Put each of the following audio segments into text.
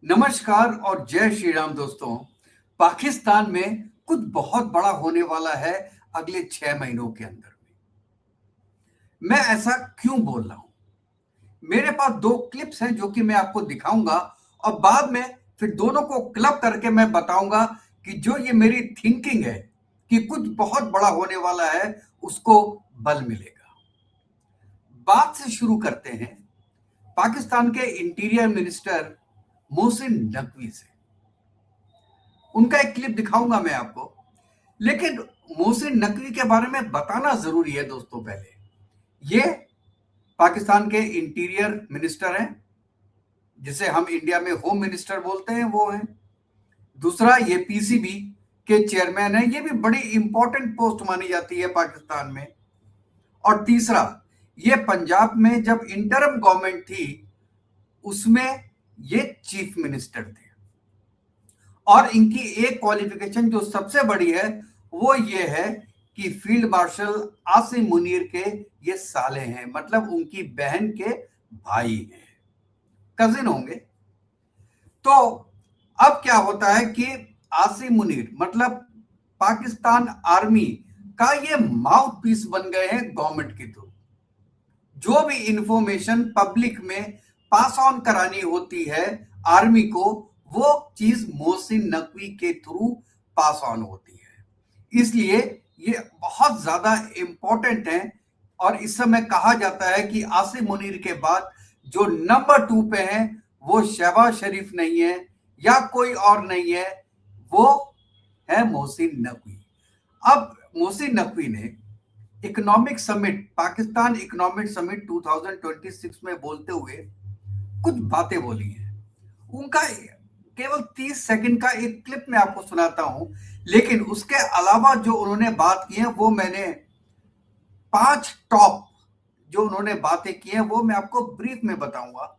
नमस्कार और जय श्री राम दोस्तों। पाकिस्तान में कुछ बहुत बड़ा होने वाला है अगले 6 महीनों के अंदर में। मैं ऐसा क्यों बोल रहा हूं? मेरे पास दो क्लिप्स हैं जो कि मैं आपको दिखाऊंगा और बाद में फिर दोनों को क्लब करके मैं बताऊंगा कि जो ये मेरी थिंकिंग है कि कुछ बहुत बड़ा होने वाला है उसको बल मिलेगा। बात से शुरू करते हैं पाकिस्तान के इंटीरियर मिनिस्टर मोहसिन नकवी से। उनका एक क्लिप दिखाऊंगा मैं आपको, लेकिन मोहसिन नकवी के बारे में बताना जरूरी है दोस्तों। पहले ये पाकिस्तान के इंटीरियर मिनिस्टर हैं, जिसे हम इंडिया में होम मिनिस्टर बोलते हैं, वो हैं। दूसरा, ये पीसीबी के चेयरमैन है, ये भी बड़ी इंपॉर्टेंट पोस्ट मानी जाती है पाकिस्तान में। और तीसरा, ये पंजाब में जब इंटरम गवर्नमेंट थी उसमें ये चीफ मिनिस्टर थे। और इनकी एक क्वालिफिकेशन जो सबसे बड़ी है वो ये है कि फील्ड मार्शल आसिम मुनीर के ये साले हैं, मतलब उनकी बहन के भाई हैं, कजिन होंगे। तो अब क्या होता है कि आसिम मुनीर मतलब पाकिस्तान आर्मी का ये माउथ पीस बन गए हैं गवर्नमेंट के थ्रू। जो भी इंफॉर्मेशन पब्लिक में पास ऑन करानी होती है आर्मी को, वो चीज मोहसिन नकवी के थ्रू पास ऑन होती है। इसलिए ये बहुत ज्यादा इंपॉर्टेंट है। और इस समय कहा जाता है कि आसिम मुनीर के बाद जो नंबर 2 पे है वो शहबाज शरीफ नहीं है या कोई और नहीं है, वो है मोहसिन नकवी। अब मोहसिन नकवी ने economic summit, Pakistan economic summit 2026 में बोलते हुए कुछ बातें बोली हैं। उनका केवल 30 सेकंड का एक क्लिप मैं आपको सुनाता हूं, लेकिन उसके अलावा जो उन्होंने बात की है वो मैंने 5 टॉप जो उन्होंने बातें की हैं वो मैं आपको ब्रीफ में बताऊंगा।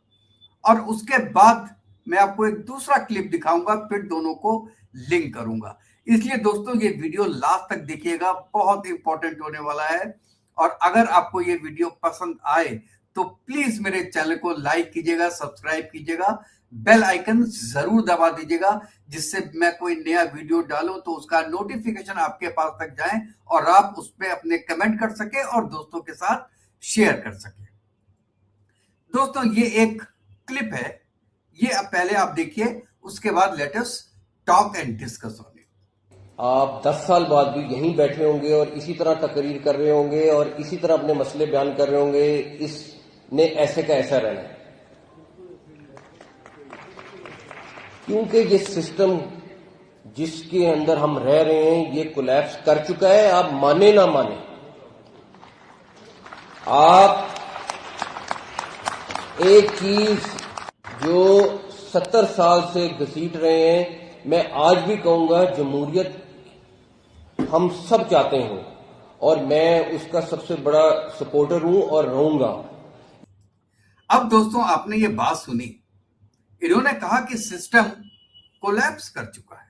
और उसके बाद मैं आपको एक दूसरा क्लिप दिखाऊंगा, फिर दोनों को लिंक करूंगा। इसलिए दोस्तों ये वीडियो लास्ट तक देखिएगा, बहुत इंपॉर्टेंट होने वाला है। और अगर आपको ये वीडियो पसंद आए तो प्लीज मेरे चैनल को लाइक कीजिएगा, सब्सक्राइब कीजिएगा, बेल आइकन जरूर दबा दीजिएगा, जिससे मैं कोई नया वीडियो डालूं तो उसका नोटिफिकेशन आपके पास तक जाए और आप उस पर अपने कमेंट कर सके और दोस्तों के साथ शेयर कर सके। दोस्तों ये एक क्लिप है, ये अब पहले आप देखिए, उसके बाद let us talk and discuss on it. आप 10 साल बाद भी यहीं बैठे होंगे और इसी तरह तकरीर कर रहे होंगे और इसी तरह अपने मसले बयान कर रहे होंगे। इसने ऐसे का ऐसा रहना है, क्योंकि ये सिस्टम जिसके अंदर हम रह रहे हैं ये कोलैप्स कर चुका है। आप माने ना माने, आप एक चीज जो 70 साल से घसीट रहे हैं, मैं आज भी कहूंगा जमहूरियत हम सब चाहते हैं और मैं उसका सबसे बड़ा सपोर्टर हूं और रहूंगा। अब दोस्तों आपने ये बात सुनी, इन्होंने कहा कि सिस्टम कोलैप्स कर चुका है।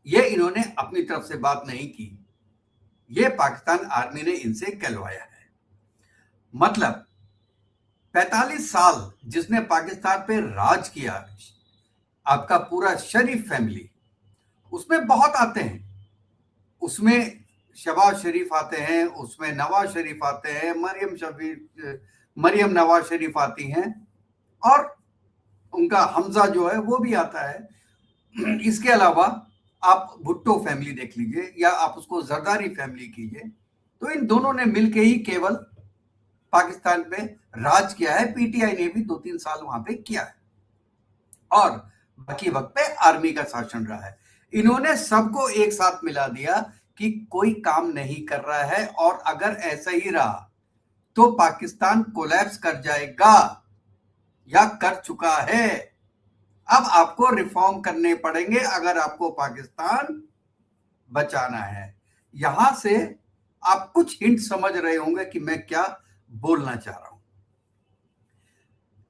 ये इन्होंने अपनी तरफ से बात नहीं की, ये पाकिस्तान आर्मी ने इनसे कहलवाया है। मतलब 45 साल जिसने पाकिस्तान पे राज किया, आपका पूरा शरीफ फैमिली, उसमें बहुत आते हैं, उसमें शहबाज शरीफ आते हैं, उसमें नवाज शरीफ आते हैं, मरियम नवाज शरीफ आती हैं, और उनका हमजा जो है वो भी आता है। इसके अलावा आप भुट्टो फैमिली देख लीजिए या आप उसको जरदारी फैमिली कीजिए, तो इन दोनों ने मिलकर ही केवल पाकिस्तान पे राज किया है। पीटीआई ने भी 2-3 साल वहां पे किया है और बाकी वक्त पे आर्मी का शासन रहा है। इन्होंने सबको एक साथ मिला दिया कि कोई काम नहीं कर रहा है और अगर ऐसा ही रहा तो पाकिस्तान कोलैप्स कर जाएगा या कर चुका है। अब आपको रिफॉर्म करने पड़ेंगे अगर आपको पाकिस्तान बचाना है। यहां से आप कुछ हिंट समझ रहे होंगे कि मैं क्या बोलना चाह रहा हूं।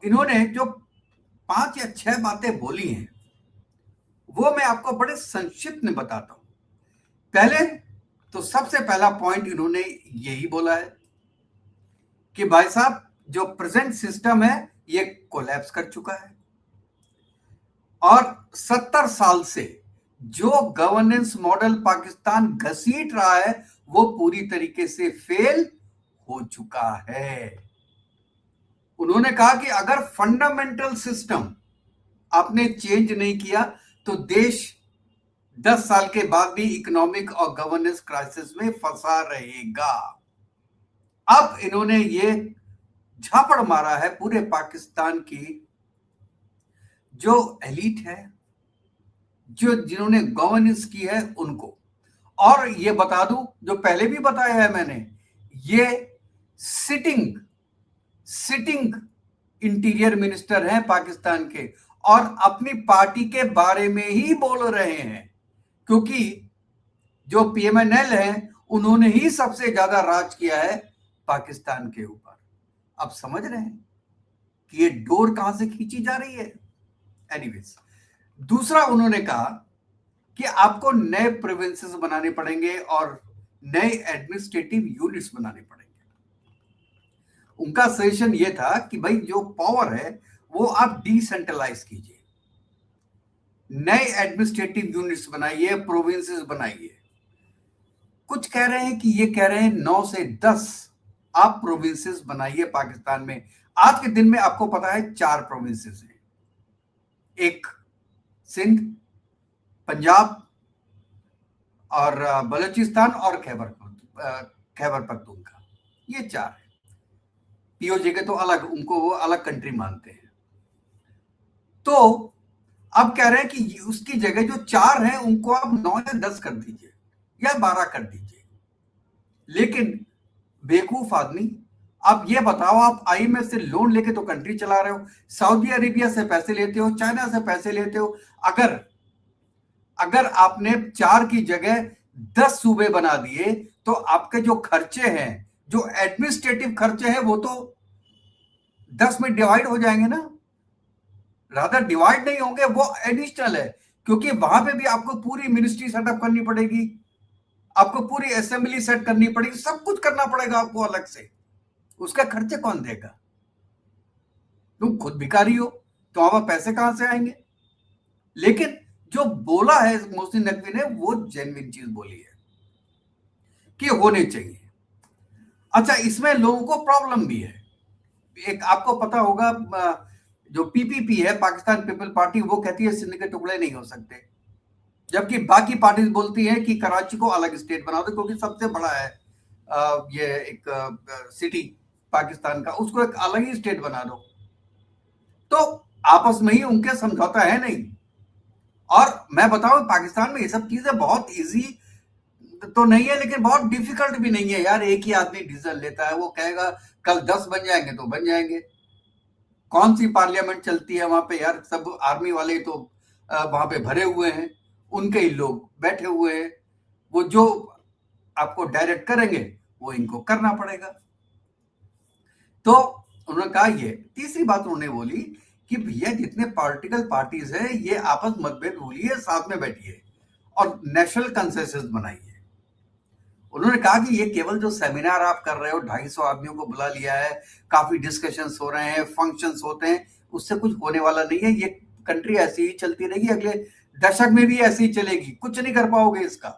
इन्होंने जो 5 या 6 बातें बोली हैं वो मैं आपको बड़े संक्षिप्त में बताता हूं। पहले तो सबसे पहला पॉइंट इन्होंने यही बोला है कि भाई साहब जो प्रेजेंट सिस्टम है ये कोलैप्स कर चुका है। और 70 साल से जो गवर्नेंस मॉडल पाकिस्तान घसीट रहा है वो पूरी तरीके से फेल हो चुका है। उन्होंने कहा कि अगर फंडामेंटल सिस्टम आपने चेंज नहीं किया तो देश 10 साल के बाद भी इकोनॉमिक और गवर्नेंस क्राइसिस में फंसा रहेगा। अब इन्होंने ये झापड़ मारा है पूरे पाकिस्तान की जो एलीट है, जो जिन्होंने गवर्नेंस की है उनको। और ये बता दूं, जो पहले भी बताया है मैंने, ये सिटिंग इंटीरियर मिनिस्टर हैं पाकिस्तान के और अपनी पार्टी के बारे में ही बोल रहे हैं, क्योंकि जो पीएमएनएल है उन्होंने ही सबसे ज्यादा राज किया है पाकिस्तान के ऊपर। अब समझ रहे हैं कि ये डोर कहां से खींची जा रही है। एनीवेज, दूसरा उन्होंने कहा कि आपको नए प्रोविंसेस बनाने पड़ेंगे और नए एडमिनिस्ट्रेटिव यूनिट्स बनाने पड़ेंगे। उनका सजेशन यह था कि भाई जो पावर है वो आप डिसेंट्रलाइज कीजिए, नए एडमिनिस्ट्रेटिव यूनिट्स बनाइए, प्रोविंसेस बनाइए। कुछ कह रहे हैं कि ये कह रहे हैं 9 से 10 आप प्रोविंसेस बनाइए पाकिस्तान में। आज के दिन में आपको पता है 4 प्रोविंसेस हैं, एक सिंध, पंजाब और बलूचिस्तान और खैबर पख्तूनख्वा, ये 4 है। पीओजे के तो अलग, उनको वो अलग कंट्री मानते हैं। तो अब कह रहे हैं कि उसकी जगह जो 4 हैं उनको आप 9 या 10 कर दीजिए या 12 कर दीजिए। लेकिन बेवकूफ आदमी, आप ये बताओ, आप आईएमएफ से लोन लेके तो कंट्री चला रहे हो, सऊदी अरेबिया से पैसे लेते हो, चाइना से पैसे लेते हो। अगर आपने 4 की जगह 10 सूबे बना दिए तो आपके जो खर्चे हैं, जो एडमिनिस्ट्रेटिव खर्चे हैं, वो तो 10 में डिवाइड हो जाएंगे ना। रादर डिवाइड नहीं होंगे, वो एडिशनल है, क्योंकि वहां पे भी आपको पूरी मिनिस्ट्री सेटअप करनी पड़ेगी, आपको पूरी असेंबली सेट करनी पड़ेगी, सब कुछ करना पड़ेगा आपको अलग से। उसका खर्चे कौन देगा? तुम खुद भिखारी हो तो वहां पैसे कहां से आएंगे? लेकिन जो बोला है मोहसिन नकवी ने वो जेन्युइन चीज बोली है कि होने चाहिए। अच्छा, इसमें लोगों को प्रॉब्लम भी है। एक आपको पता होगा, जो पीपीपी है, पाकिस्तान पीपल पार्टी, वो कहती है सिंध के टुकड़े नहीं हो सकते, जबकि बाकी पार्टीज बोलती है कि कराची को अलग स्टेट बना दो, क्योंकि सबसे बड़ा है ये एक सिटी पाकिस्तान का, उसको एक अलग ही स्टेट बना दो। तो आपस में ही उनके समझौता है नहीं। और मैं बताऊं, पाकिस्तान में ये सब चीजें बहुत इजी तो नहीं है, लेकिन बहुत डिफिकल्ट भी नहीं है यार। एक ही आदमी डिसीजन लेता है, वो कहेगा कल 10 बन जाएंगे तो बन जाएंगे। कौन सी पार्लियामेंट चलती है वहां पे यार? सब आर्मी वाले तो वहां पे भरे हुए हैं, उनके ही लोग बैठे हुए हैं, वो जो आपको डायरेक्ट करेंगे वो इनको करना पड़ेगा। तो उन्होंने कहा, ये तीसरी बात उन्होंने बोली कि भैया जितने पॉलिटिकल पार्टीज है ये आपस मतभेद भूलिए, साथ में बैठिए और नेशनल कंसेंसस बनाइए। उन्होंने कहा कि ये केवल जो सेमिनार आप कर रहे हो, 250 आदमियों को बुला लिया है, काफी डिस्कशंस हो रहे हैं, फंक्शंस होते हैं, उससे कुछ होने वाला नहीं है। ये कंट्री ऐसी ही चलती रहेगी, अगले दशक में भी ऐसी ही चलेगी, कुछ नहीं कर पाओगे इसका।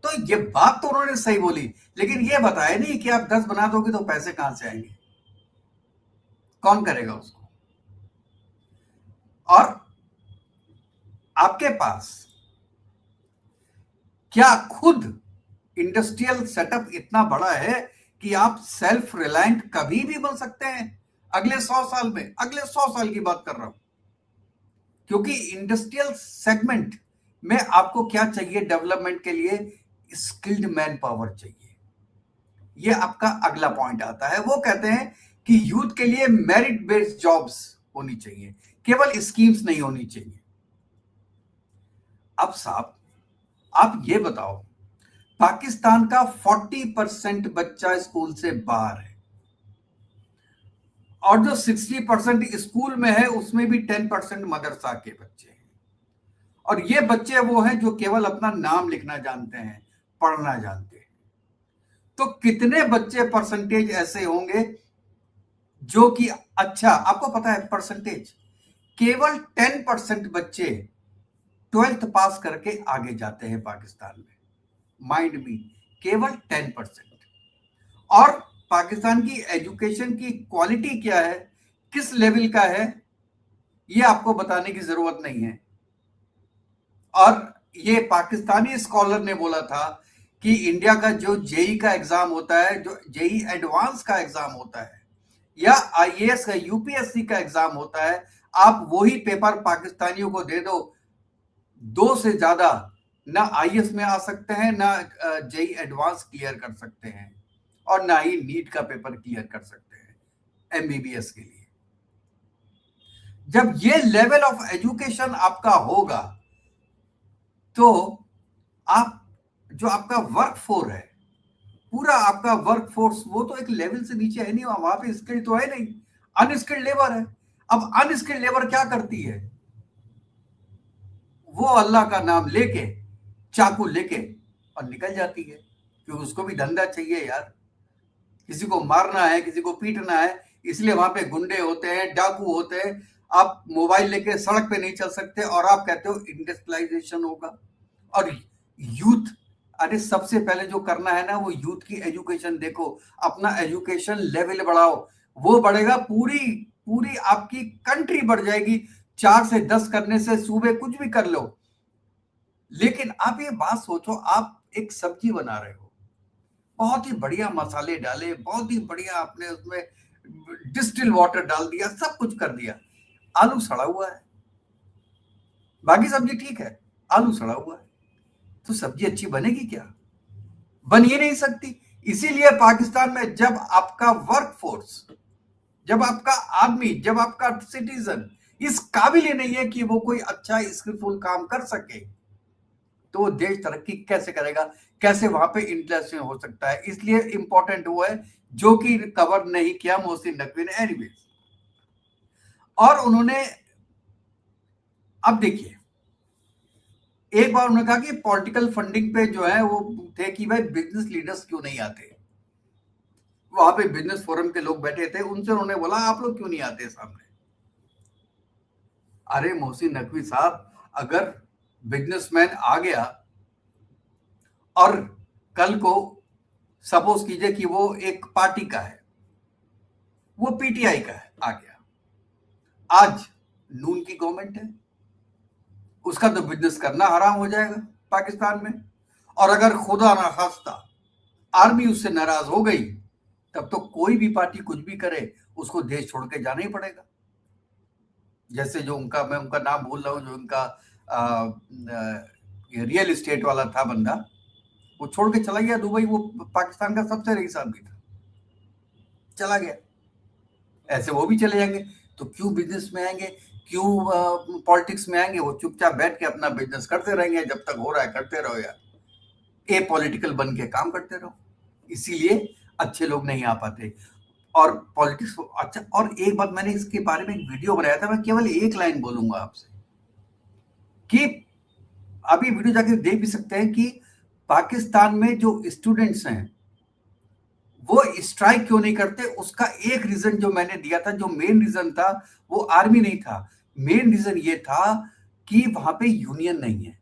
तो ये बात तो उन्होंने सही बोली, लेकिन ये बताया नहीं कि आप 10 बना दोगे तो पैसे कहां से आएंगे, कौन करेगा उसको? और आपके पास क्या खुद इंडस्ट्रियल सेटअप इतना बड़ा है कि आप सेल्फ रिलायंट कभी भी बन सकते हैं अगले 100 साल में? अगले 100 साल की बात कर रहा हूं, क्योंकि इंडस्ट्रियल सेगमेंट में आपको क्या चाहिए डेवलपमेंट के लिए? स्किल्ड मैन पावर चाहिए। ये आपका अगला पॉइंट आता है। वो कहते हैं कि यूथ के लिए मेरिट बेस्ड जॉब्स होनी चाहिए, केवल स्कीम्स नहीं होनी चाहिए। अब साहब, आप ये बताओ, पाकिस्तान का 40% बच्चा स्कूल से बाहर है और जो 60% स्कूल में है उसमें भी 10% मदरसा के बच्चे हैं। और ये बच्चे वो हैं जो केवल अपना नाम लिखना जानते हैं, पढ़ना जानते हैं। तो कितने बच्चे परसेंटेज ऐसे होंगे जो कि, अच्छा आपको पता है परसेंटेज केवल 10% बच्चे 12th पास करके आगे जाते हैं पाकिस्तान में। माइंड मी, केवल 10%। और पाकिस्तान की एजुकेशन की क्वालिटी क्या है, किस लेवल का है, ये आपको बताने की जरूरत नहीं है। और ये पाकिस्तानी स्कॉलर ने बोला था कि इंडिया का जो जेई का एग्जाम होता है, जो जेई एडवांस का एग्जाम होता है, या आईएएस का यूपीएससी का एग्जाम होता है, आप वही पेपर पाकिस्तानियों को दे दो, 2 से ज्यादा ना आईएएस में आ सकते हैं, ना जेई एडवांस क्लियर कर सकते हैं, और ना ही नीट का पेपर क्लियर कर सकते हैं एमबीबीएस के लिए। जब ये लेवल ऑफ एजुकेशन आपका होगा तो आप, जो आपका वर्क फोर्स है, पूरा आपका वर्क फोर्स, वो तो एक लेवल से नीचे है नहीं, वहां पे स्किल तो है नहीं, अनस्किल्ड लेबर है। अब अनस्किल्ड लेबर क्या करती है, वो अल्लाह का नाम लेके, चाकू लेके और निकल जाती है, क्योंकि उसको भी धंधा चाहिए यार, किसी को मारना है, किसी को पीटना है, इसलिए वहां पे गुंडे होते हैं, डाकू होते हैं। आप मोबाइल लेके सड़क पे नहीं चल सकते और आप कहते हो इंडस्ट्रियलाइजेशन होगा। और यूथ, अरे सबसे पहले जो करना है ना, वो यूथ की एजुकेशन देखो, अपना एजुकेशन लेवल बढ़ाओ, वो बढ़ेगा, पूरी पूरी आपकी कंट्री बढ़ जाएगी। 4 से 10 करने से सूबे कुछ भी कर लो। लेकिन आप ये बात सोचो, आप एक सब्जी बना रहे हो, बहुत ही बढ़िया मसाले डाले, बहुत ही बढ़िया आपने उसमें डिस्टिल वाटर डाल दिया, सब कुछ कर दिया, आलू सड़ा हुआ है, बाकी सब्जी ठीक है, आलू सड़ा हुआ है, तो सब्जी अच्छी बनेगी क्या? बन ही नहीं सकती। इसीलिए पाकिस्तान में जब आपका वर्कफोर्स, जब आपका आदमी, जब आपका सिटीजन इस काबिल ही नहीं है कि वो कोई अच्छा स्किलफुल काम कर सके, तो वो देश तरक्की कैसे करेगा, कैसे वहां पे इंटरेस्ट हो सकता है? इसलिए इंपॉर्टेंट वो है जो कि कवर नहीं किया मोहसिन नकवी ने एनीवेज। और उन्होंने, अब देखिए, एक बार उन्होंने कहा कि पॉलिटिकल फंडिंग पे जो है वो थे कि भाई बिजनेस लीडर्स क्यों नहीं आते, वहां पे बिजनेस फोरम के लोग बैठे थे, उनसे उन्होंने बोला आप लोग क्यों नहीं आते सामने? अरे मोहसिन नकवी साहब, अगर बिजनेसमैन आ गया और कल को सपोज कीजिए कि वो एक पार्टी का है, वो पीटीआई का है, आ गया, आज नून की गवर्नमेंट है, उसका तो बिजनेस करना हराम हो जाएगा पाकिस्तान में। और अगर खुदा ना खास्ता आर्मी उससे नाराज हो गई, तब तो कोई भी पार्टी कुछ भी करे, उसको देश छोड़ के जाना ही पड़ेगा। जैसे जो उनका, मैं उनका नाम भूल रहा हूं, जो उनका रियल एस्टेट वाला था बंदा, वो छोड़ के चला गया दुबई, वो पाकिस्तान का सबसे रईस आदमी था, चला गया। ऐसे वो भी चले जाएंगे, तो क्यों बिजनेस में आएंगे, क्यों पॉलिटिक्स में आएंगे? वो चुपचाप बैठ के अपना बिजनेस करते रहेंगे, जब तक हो रहा है करते रहो यार, ए पॉलिटिकल बन के काम करते रहो। इसीलिए अच्छे लोग नहीं आ पाते। और पॉलिटिक्स, अच्छा, और एक बात, मैंने इसके बारे में एक वीडियो बनाया था, मैं केवल एक लाइन बोलूंगा आपसे कि अभी वीडियो जाके देख भी सकते हैं कि पाकिस्तान में जो स्टूडेंट्स हैं वो स्ट्राइक क्यों नहीं करते। उसका एक रीजन जो मैंने दिया था, जो मेन रीजन था, वो आर्मी नहीं था, मेन रीजन ये था कि वहां पे यूनियन नहीं है।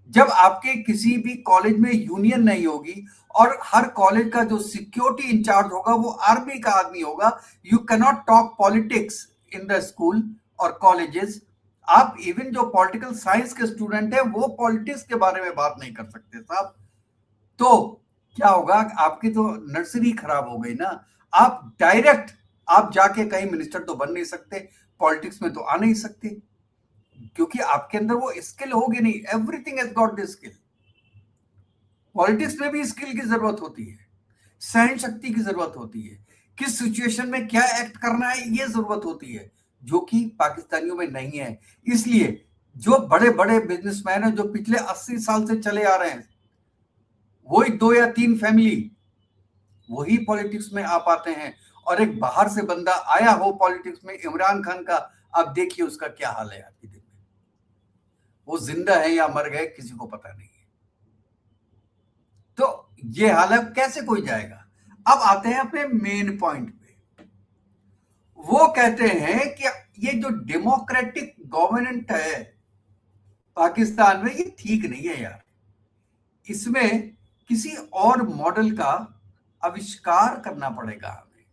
जब आपके किसी भी कॉलेज में यूनियन नहीं होगी और हर कॉलेज का जो सिक्योरिटी इंचार्ज होगा वो आर्मी का आदमी होगा, you can not talk politics in the school और कॉलेजेस। आप इवन जो पॉलिटिकल साइंस के स्टूडेंट है, वो पॉलिटिक्स के बारे में बात नहीं कर सकते साहब। तो क्या होगा, आपकी तो नर्सरी खराब हो गई ना। आप डायरेक्ट, आप जाके कहीं मिनिस्टर तो बन नहीं सकते, पॉलिटिक्स में तो आ नहीं सकते, क्योंकि आपके अंदर वो स्किल होगी नहीं। Everything has got the skill. Politics में भी स्किल की जरूरत होती है, सहन शक्ति की जरूरत होती है, किस सिचुएशन में क्या एक्ट करना है ये जरूरत होती है, जो कि पाकिस्तानियों में नहीं है। इसलिए जो बड़े बड़े बिजनेसमैन हैं, जो पिछले 80 साल से चले आ रहे हैं, वही 2 या 3 फैमिली वही पॉलिटिक्स में आ पाते हैं। और एक बाहर से बंदा आया हो पॉलिटिक्स में, इमरान खान का, अब देखिए उसका क्या हाल है आज के दिन में, वो जिंदा है या मर गए किसी को पता नहीं है। तो ये हाल है, कैसे कोई जाएगा? अब आते हैं अपने मेन पॉइंट पे। वो कहते हैं कि ये जो डेमोक्रेटिक गवर्नमेंट है पाकिस्तान में, ये ठीक नहीं है यार, इसमें किसी और मॉडल का आविष्कार करना पड़ेगा हमें।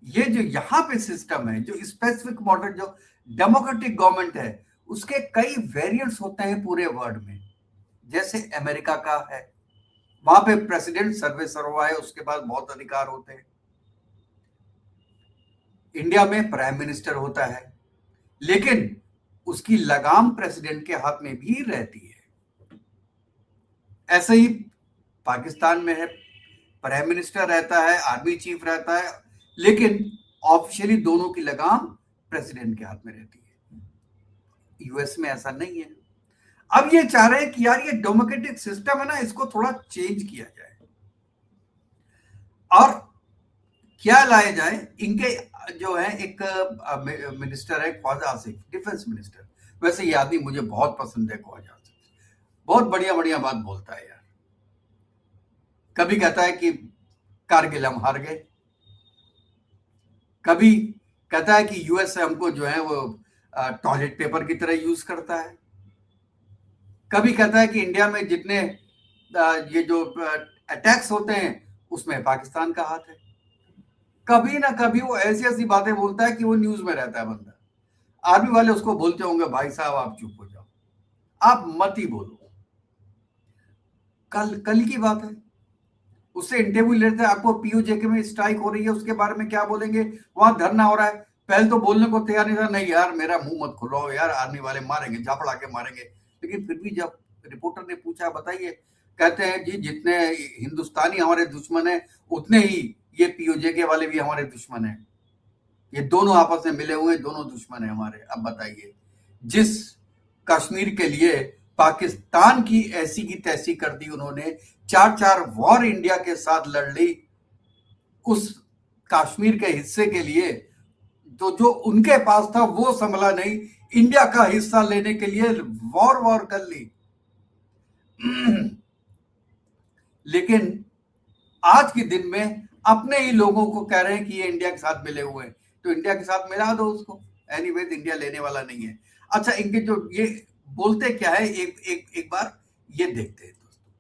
ये जो यहां पे सिस्टम है, जो स्पेसिफिक मॉडल, जो डेमोक्रेटिक गवर्नमेंट है, उसके कई वेरिएंट्स होते हैं पूरे वर्ल्ड में। जैसे अमेरिका का है, वहां पे प्रेसिडेंट सर्वे सर्वा है, उसके पास बहुत अधिकार होते हैं। इंडिया में प्राइम मिनिस्टर होता है, लेकिन उसकी लगाम प्रेसिडेंट के हाथ में भी रहती है। ऐसे ही पाकिस्तान में है, प्राइम मिनिस्टर रहता है, आर्मी चीफ रहता है, लेकिन ऑफिशियली दोनों की लगाम प्रेसिडेंट के हाथ में रहती है। यूएस में ऐसा नहीं है। अब ये चाह रहे हैं कि यार ये डेमोक्रेटिक सिस्टम है ना, इसको थोड़ा चेंज किया जाए और क्या लाया जाए। इनके जो है एक मिनिस्टर है ख्वाजा आसिफ, डिफेंस मिनिस्टर। वैसे ये आदमी मुझे बहुत पसंद है, ख्वाजा आसिफ बहुत बढ़िया बढ़िया बात बोलता है यार। कभी कहता है कि कारगिल हम हार गए, कभी कहता है कि यूएस से हमको जो है वो टॉयलेट पेपर की तरह यूज करता है, कभी कहता है कि इंडिया में जितने ये जो अटैक्स होते हैं उसमें पाकिस्तान का हाथ है। कभी ना कभी वो ऐसी ऐसी बातें बोलता है कि वो न्यूज में रहता है बंदा। आर्मी वाले उसको बोलते होंगे भाई साहब आप चुप हो जाओ, आप मत ही बोलो। कल की बात है, उससे इंटरव्यू लेते हैं, आपको पीओजेके में स्ट्राइक हो रही है, उसके बारे में क्या बोलेंगे, वहां धरना हो रहा है। पहले तो बोलने को तैयार नहीं था, नहीं यार मेरा मुंह मत खुलवाओ यार, आर्मी वाले मारेंगे, झापड़ा के मारेंगे। लेकिन फिर भी जब रिपोर्टर ने पूछा बताइए, कहते हैं जी जितने हिंदुस्तानी हमारे दुश्मन है उतने ही ये पीओजेके वाले भी हमारे दुश्मन है, ये दोनों आपस में मिले हुए दोनों दुश्मन है हमारे। अब बताइए, जिस कश्मीर के लिए पाकिस्तान की ऐसी की तैसी कर दी उन्होंने, 4 वॉर इंडिया के साथ लड़ ली उस कश्मीर के हिस्से के लिए, तो जो उनके पास था वो संभला नहीं, इंडिया का हिस्सा लेने के लिए वॉर कर ली। लेकिन आज के दिन में अपने ही लोगों को कह रहे हैं कि ये इंडिया के साथ मिले हुए हैं, तो इंडिया के साथ मिला दो उसको, एनीवेज इंडिया लेने वाला नहीं है। अच्छा, इनके जो ये बोलते क्या है, एक बार ये देखते हैं दोस्तों।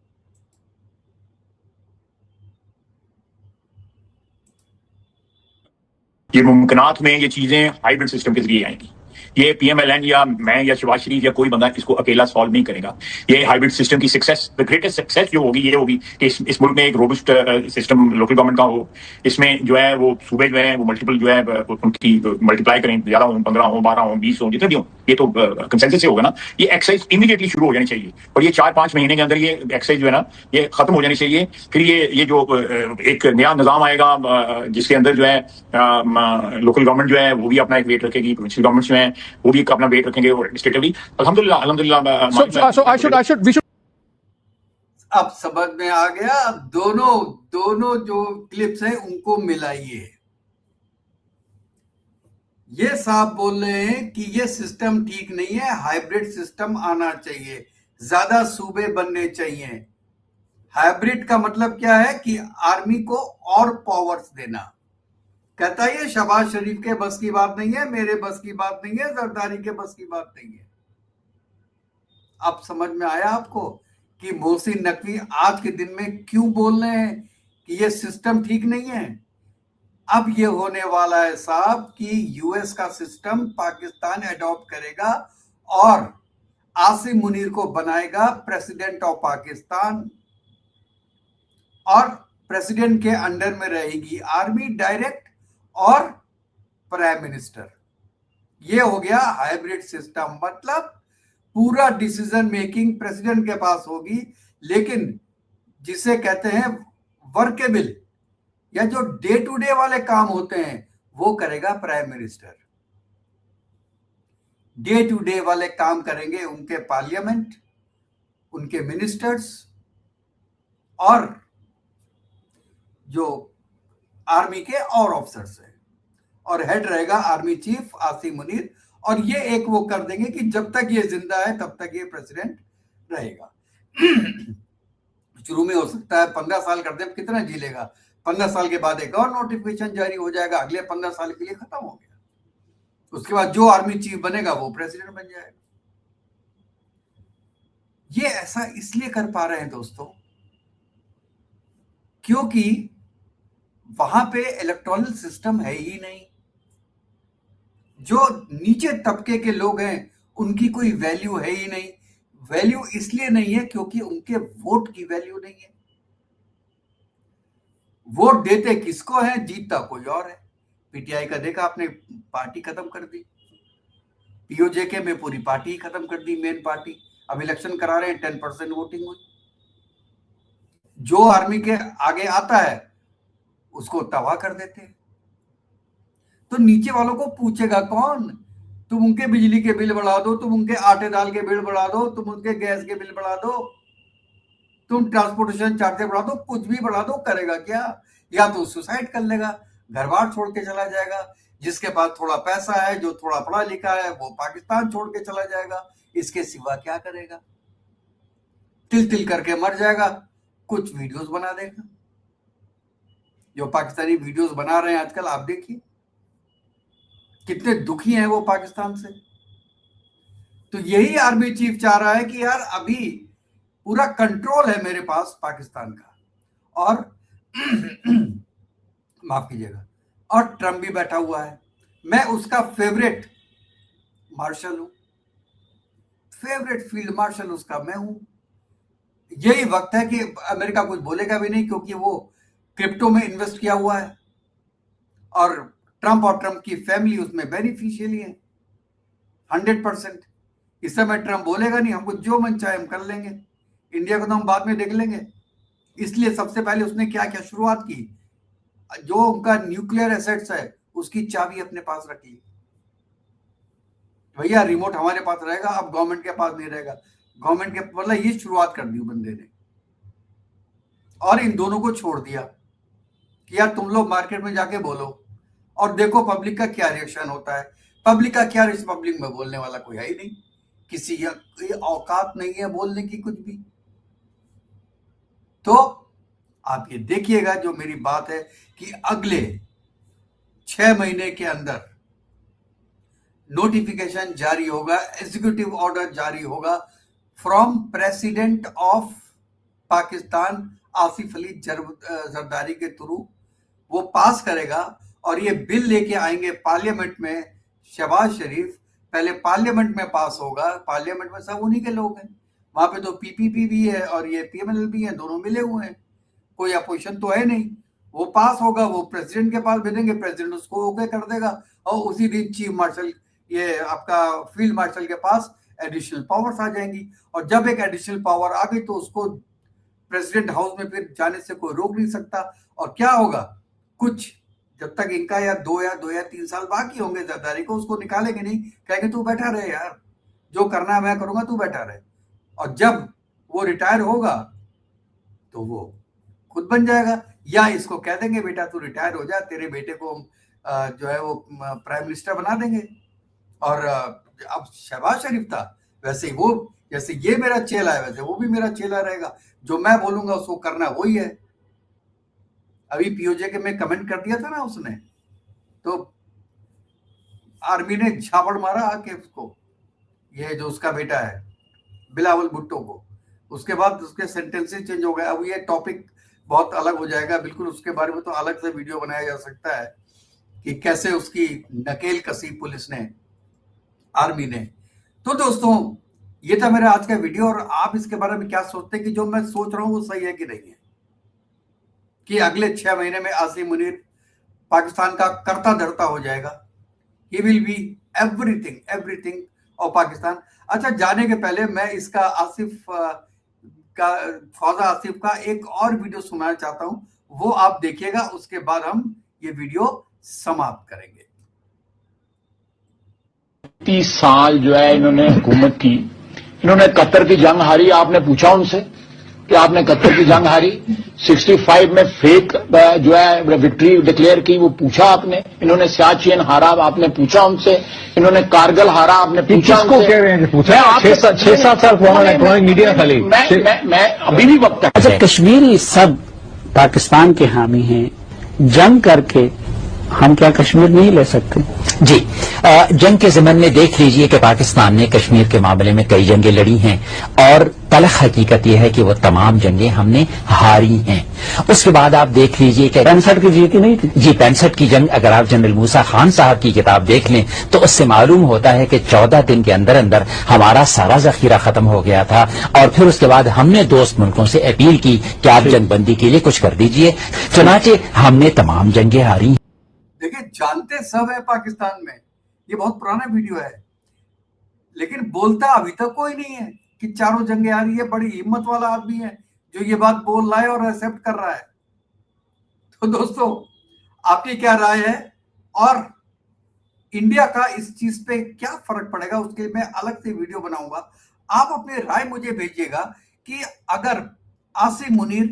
ये मुमकिनात में ये चीजें हाइब्रिड सिस्टम के जरिए आएंगी। ये पीएमएलएन या मैं या शिवाज शरीफ या कोई बंदा इसको अकेला सॉल्व नहीं करेगा। ये हाइब्रिड सिस्टम की सक्सेस, द ग्रेटेस्ट सक्सेस जो होगी ये होगी कि इस मुल्क में एक रोबस्ट सिस्टम लोकल गवर्नमेंट का हो, इसमें जो है वो सूबे जो है वो मल्टीपल जो है उनकी मल्टीप्लाई करें, ज्यादा हो, 15 हो, 12 हो, 20 हो, जितने भी हो, ये तो कंसेंसस से होगा ना। ये एक्सरसाइज इमीडिएटली शुरू हो जानी चाहिए और ये 4-5 महीने के अंदर ये एक्सरसाइज जो है ना ये खत्म हो जानी चाहिए। फिर ये जो एक नया निजाम आएगा जिसके अंदर जो है लोकल गवर्नमेंट जो है वो भी अपना एक वेट रखेगी, प्रोविंशियल गवर्नमेंट जो है वो भी अपना वेट रखेंगे एडमिनिस्ट्रेटिवली। अल्हम्दुलिल्लाह। अब समझ में आ गया। दोनों जो क्लिप्स हैं उनको मिलाइए। ये साहब बोल रहे हैं कि ये सिस्टम ठीक नहीं है, हाइब्रिड सिस्टम आना चाहिए, ज्यादा सूबे बनने चाहिए। हाइब्रिड का मतलब क्या है कि आर्मी को और पावर्स देना। कहता है ये शहबाज शरीफ के बस की बात नहीं है, मेरे बस की बात नहीं है, जरदारी के बस की बात नहीं है। अब समझ में आया आपको कि मोहसिन नकवी आज के दिन में क्यों बोल रहे हैं कि ये सिस्टम ठीक नहीं है। अब ये होने वाला है साहब कि यूएस का सिस्टम पाकिस्तान अडॉप्ट करेगा और आसिम मुनीर को बनाएगा प्रेसिडेंट ऑफ पाकिस्तान, और प्रेसिडेंट के अंडर में रहेगी आर्मी डायरेक्ट और प्राइम मिनिस्टर। ये हो गया हाइब्रिड सिस्टम। मतलब पूरा डिसीजन मेकिंग प्रेसिडेंट के पास होगी, लेकिन जिसे कहते हैं वर्केबल या जो डे टू डे वाले काम होते हैं वो करेगा prime minister. Day to day वाले काम करेंगे उनके पार्लियामेंट, उनके मिनिस्टर्स, और जो आर्मी के और ऑफिसर्स हैं, और हेड रहेगा आर्मी चीफ आसिम मुनीर। और ये एक वो कर देंगे कि जब तक ये जिंदा है तब तक ये प्रेसिडेंट रहेगा। शुरू में हो सकता है 15 साल कर दे, कितना जी लेगा, 15 साल के बाद एक और नोटिफिकेशन जारी हो जाएगा, अगले 15 साल के लिए खत्म हो गया। उसके बाद जो आर्मी चीफ बनेगा वो प्रेसिडेंट बन जाएगा। ये ऐसा इसलिए कर पा रहे हैं दोस्तों क्योंकि वहां पे इलेक्टोरल सिस्टम है ही नहीं। जो नीचे तबके के लोग हैं उनकी कोई वैल्यू है ही नहीं। वैल्यू इसलिए नहीं है क्योंकि उनके वोट की वैल्यू नहीं है। वोट देते किसको है, जीतता कोई और है। पीटीआई का देखा आपने, पार्टी खत्म कर दी। पीओजेके में पूरी पार्टी ही खत्म कर दी, मेन पार्टी। अब इलेक्शन करा रहे हैं, 10% वोटिंग हुई। जो आर्मी के आगे आता है उसको तबाह कर देते हैं। तो नीचे वालों को पूछेगा कौन? तुम उनके बिजली के बिल बढ़ा दो, तुम उनके आटे दाल के बिल बढ़ा दो, तुम उनके गैस के बिल बढ़ा दो, तुम ट्रांसपोर्टेशन चार्जेस बढ़ा दो, कुछ भी बढ़ा दो, करेगा क्या? या तो सुसाइड कर लेगा, घर बार छोड़ के चला जाएगा। जिसके पास थोड़ा पैसा है, जो थोड़ा पढ़ा लिखा है, वो पाकिस्तान छोड़ के चला जाएगा। इसके सिवा क्या करेगा? तिल तिल करके मर जाएगा, कुछ वीडियोस बना देगा। जो पाकिस्तानी वीडियोस बना रहे हैं आजकल, आप देखिए कितने दुखी हैं वो पाकिस्तान से। तो यही आर्मी चीफ चाह रहा है कि यार अभी पूरा कंट्रोल है मेरे पास पाकिस्तान का, और माफ कीजिएगा, और ट्रम्प भी बैठा हुआ है। मैं उसका फेवरेट मार्शल हूं, फेवरेट फील्ड मार्शल उसका मैं हूं। यही वक्त है कि अमेरिका कुछ बोलेगा भी नहीं क्योंकि वो क्रिप्टो में इन्वेस्ट किया हुआ है और ट्रम्प की फैमिली उसमें बेनिफिशियली है 100%। इस समय ट्रम्प बोलेगा नहीं, हमको जो मन चाहे हम कर लेंगे, इंडिया को तो हम बाद में देख लेंगे। इसलिए सबसे पहले उसने क्या क्या शुरुआत की, जो उनका न्यूक्लियर एसेट्स है उसकी चाबी अपने पास रख ली। भैया रिमोट हमारे पास रहेगा, अब गवर्नमेंट के पास नहीं रहेगा। गवर्नमेंट के मतलब ये शुरुआत कर दी बंदे ने, और इन दोनों को छोड़ दिया कि यार तुम लोग मार्केट में जाके बोलो और देखो पब्लिक का क्या रिएक्शन होता है। पब्लिक का क्या, इस पब्लिक में बोलने वाला कोई है ही नहीं, किसी की औकात नहीं है बोलने की कुछ भी। तो आप ये देखिएगा, जो मेरी बात है कि अगले 6 महीने के अंदर नोटिफिकेशन जारी होगा, एग्जीक्यूटिव ऑर्डर जारी होगा from president of Pakistan Asif Ali Zardari के थ्रू। वो पास करेगा और ये बिल लेके आएंगे पार्लियामेंट में। शहबाज शरीफ पहले पार्लियामेंट में पास होगा, पार्लियामेंट में सब उन्हीं के लोग हैं, वहां पे तो पीपीपी भी है और ये पीएमएल भी है, दोनों मिले हुए हैं, कोई अपोजिशन तो है नहीं। वो पास होगा, वो प्रेसिडेंट के पास भेजेंगे, प्रेसिडेंट उसको ओके कर देगा और उसी दिन चीफ मार्शल, ये आपका फील्ड मार्शल के पास एडिशनल पावर्स आ जाएंगी। और जब एक एडिशनल पावर आ गई तो उसको प्रेसिडेंट हाउस में फिर जाने से कोई रोक नहीं सकता। और क्या होगा, कुछ जब तक इनका या 2 या 3 साल बाकी होंगे जरदारी को, उसको निकालेंगे नहीं, कहेंगे तू बैठा रहे यार, जो करना है मैं करूंगा, तू बैठा रहे। और जब वो रिटायर होगा तो वो खुद बन जाएगा, या इसको कह देंगे बेटा तू रिटायर हो जा, तेरे बेटे को जो है वो प्राइम मिनिस्टर बना देंगे। और अब शहबाज शरीफ था, वैसे वो जैसे ये मेरा चेला है वैसे वो भी मेरा चेला रहेगा, जो मैं बोलूंगा उसको करना वही है। अभी पीओजे के में कमेंट कर दिया था ना उसने, तो आर्मी ने झापड़ मारा आके उसको, ये जो उसका बेटा है बिलावल भुट्टो को। उसके बाद उसके सेंटेंसेस चेंज हो गए। अब ये टॉपिक बहुत अलग हो जाएगा बिल्कुल, उसके बारे में तो अलग से वीडियो बनाया जा सकता है कि कैसे उसकी नकेल कसी पुलिस ने, आर्मी ने। तो दोस्तों ये था मेरा आज का वीडियो, और आप इसके बारे में क्या सोचते हैं कि जो मैं सोच रहा हूं वो सही है कि नहीं है, कि अगले 6 महीने में आसिम मुनीर पाकिस्तान का करता धरता हो जाएगा। He will be everything of Pakistan. अच्छा, जाने के पहले मैं इसका आसिफ का, ख्वाजा आसिफ का एक और वीडियो सुनाना चाहता हूं, वो आप देखिएगा, उसके बाद हम ये वीडियो समाप्त करेंगे। 30 साल जो है इन्होंने हुकूमत की, इन्होंने कतर की जंग हारी। आपने पूछा उनसे कि आपने कतर की जंग हारी, 65 में फेक जो है विक्ट्री डिक्लेयर की, वो पूछा आपने। इन्होंने सियाचिन हारा, आपने पूछा उनसे। इन्होंने कारगिल हारा, आपने पूछा उनसे। कह रहे हैं पूछा 6-7 साल पुराना इलेक्ट्रॉनिक मीडिया खाली। मैं अभी भी वक्त है। अच्छा, कश्मीरी सब पाकिस्तान के हामी हैं, जंग करके हम क्या कश्मीर नहीं ले सकते? जी, जंग के ज़मन में देख लीजिए कि पाकिस्तान ने कश्मीर के मामले में कई जंगें लड़ी हैं और तलख हकीकत यह है कि वो तमाम जंगें हमने हारी हैं। उसके बाद आप देख लीजिए कि 65 की जीती नहीं थी जी, 65 की जंग अगर आप जनरल मूसा खान साहब की किताब देख लें तो उससे मालूम होता है कि 14 दिन के अंदर अंदर हमारा सारा जखीरा खत्म हो गया था और फिर उसके बाद हमने दोस्त मुल्कों से अपील की कि आप जंगबंदी के लिए कुछ कर दीजिए, चुनाचे हमने तमाम जंगें हारी। देखिए, जानते सब है पाकिस्तान में, ये बहुत पुराना वीडियो है, लेकिन बोलता अभी तक कोई नहीं है कि चारों जंगें आ रही है। बड़ी हिम्मत वाला आदमी है जो ये बात बोल रहा है और एक्सेप्ट कर रहा है। तो दोस्तों, आपकी क्या राय है और इंडिया का इस चीज पे क्या फर्क पड़ेगा, उसके लिए मैं अलग से वीडियो बनाऊंगा। आप अपनी राय मुझे भेजिएगा कि अगर आसिम मुनीर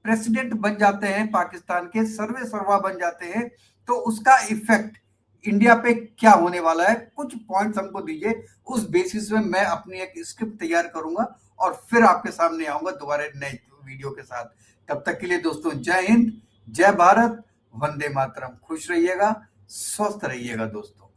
प्रेसिडेंट बन जाते हैं, पाकिस्तान के सर्वे सर्वा बन जाते हैं, तो उसका इफेक्ट इंडिया पे क्या होने वाला है। कुछ पॉइंट्स हमको दीजिए, उस बेसिस में मैं अपनी एक स्क्रिप्ट तैयार करूंगा और फिर आपके सामने आऊंगा दोबारा नए वीडियो के साथ। तब तक के लिए दोस्तों, जय हिंद, जय भारत, वंदे मातरम। खुश रहिएगा, स्वस्थ रहिएगा दोस्तों।